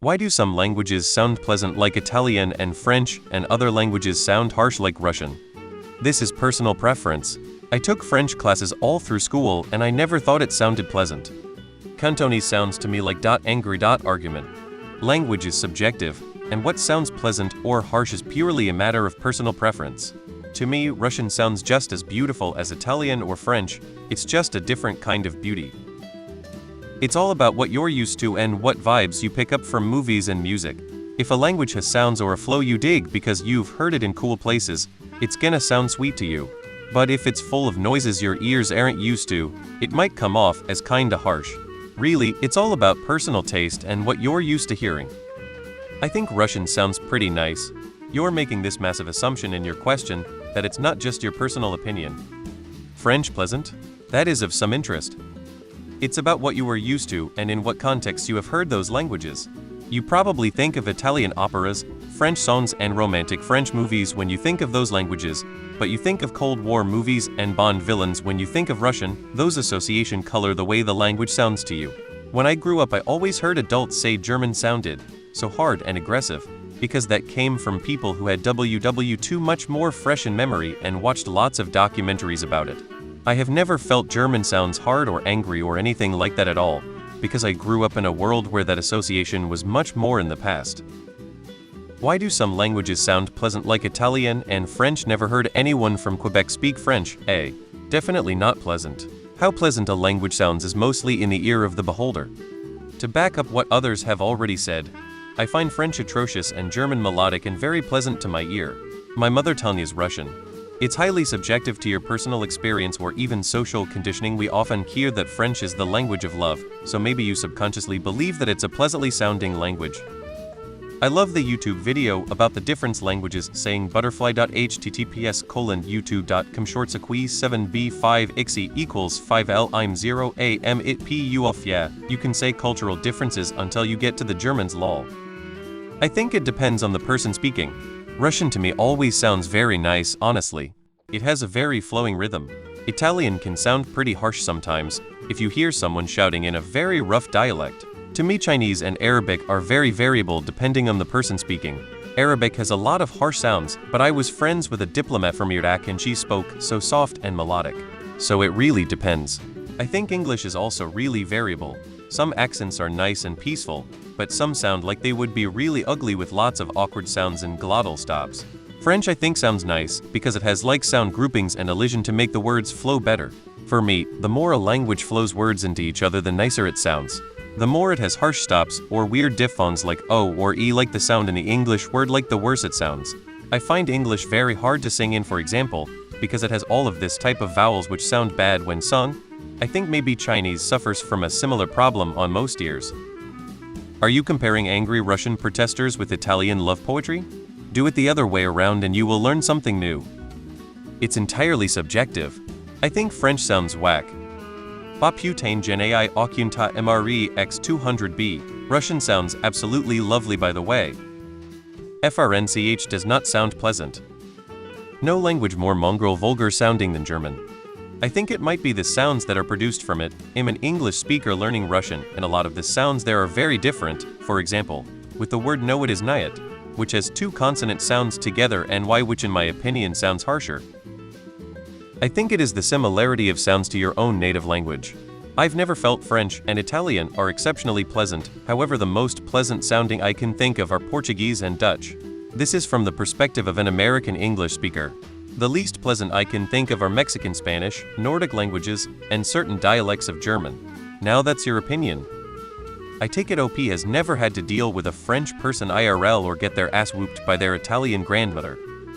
Why do some languages sound pleasant like Italian and French, and other languages sound harsh like Russian? This is personal preference. I took French classes all through school and I never thought it sounded pleasant. Cantonese sounds to me like angry argument. Language is subjective, and what sounds pleasant or harsh is purely a matter of personal preference. To me, Russian sounds just as beautiful as Italian or French, it's just a different kind of beauty. It's all about what you're used to and what vibes you pick up from movies and music. If a language has sounds or a flow you dig because you've heard it in cool places, it's gonna sound sweet to you. But if it's full of noises your ears aren't used to, it might come off as kinda harsh. Really, it's all about personal taste and what you're used to hearing. I think Russian sounds pretty nice. You're making this massive assumption in your question that it's not just your personal opinion. French pleasant? That is of some interest. It's about what you were used to and in what context you have heard those languages. You probably think of Italian operas, French songs and romantic French movies when you think of those languages, but you think of Cold War movies and Bond villains when you think of Russian. Those associations color the way the language sounds to you. When I grew up, I always heard adults say German sounded so hard and aggressive, because that came from people who had too much more fresh in memory and watched lots of documentaries about it. I have never felt German sounds hard or angry or anything like that at all, because I grew up in a world where that association was much more in the past. Why do some languages sound pleasant like Italian and French? Never heard anyone from Quebec speak French. Definitely not pleasant. How pleasant a language sounds is mostly in the ear of the beholder. To back up what others have already said, I find French atrocious and German melodic and very pleasant to my ear. My mother tongue is Russian. It's highly subjective to your personal experience or even social conditioning. We often hear that French is the language of love, so maybe you subconsciously believe that it's a pleasantly sounding language. I love the YouTube video about the different languages saying butterfly.https://youtube.com /7b5xe=5l I'm 0am it pu off. Yeah, you can say cultural differences until you get to the Germans lol. I think it depends on the person speaking. Russian to me always sounds very nice, honestly. It has a very flowing rhythm. Italian can sound pretty harsh sometimes, if you hear someone shouting in a very rough dialect. To me, Chinese and Arabic are very variable depending on the person speaking. Arabic has a lot of harsh sounds, but I was friends with a diplomat from Iraq and she spoke so soft and melodic. So it really depends. I think English is also really variable. Some accents are nice and peaceful, but some sound like they would be really ugly with lots of awkward sounds and glottal stops. French I think sounds nice because it has like sound groupings and elision to make the words flow better. For me, the more a language flows words into each other, the nicer it sounds. The more it has harsh stops or weird diphthongs like O or E like the sound in the English word, like the worse it sounds. I find English very hard to sing in, for example, because it has all of this type of vowels which sound bad when sung. I think maybe Chinese suffers from a similar problem on most ears. Are you comparing angry Russian protesters with Italian love poetry? Do it the other way around and you will learn something new. It's entirely subjective. I think French sounds whack. Baputane genai okunta mre x 200b. Russian sounds absolutely lovely, by the way. Frnch does not sound pleasant. No language more mongrel vulgar sounding than German. I think it might be the sounds that are produced from it. I'm an English speaker learning Russian, and a lot of the sounds there are very different. For example, with the word no, it is nyet, which has two consonant sounds together, and y, which in my opinion sounds harsher. I think it is the similarity of sounds to your own native language. I've never felt French and Italian are exceptionally pleasant, however the most pleasant sounding I can think of are Portuguese and Dutch. This is from the perspective of an American English speaker. The least pleasant I can think of are Mexican Spanish, Nordic languages, and certain dialects of German. Now that's your opinion. I take it OP has never had to deal with a French person IRL or get their ass whooped by their Italian grandmother.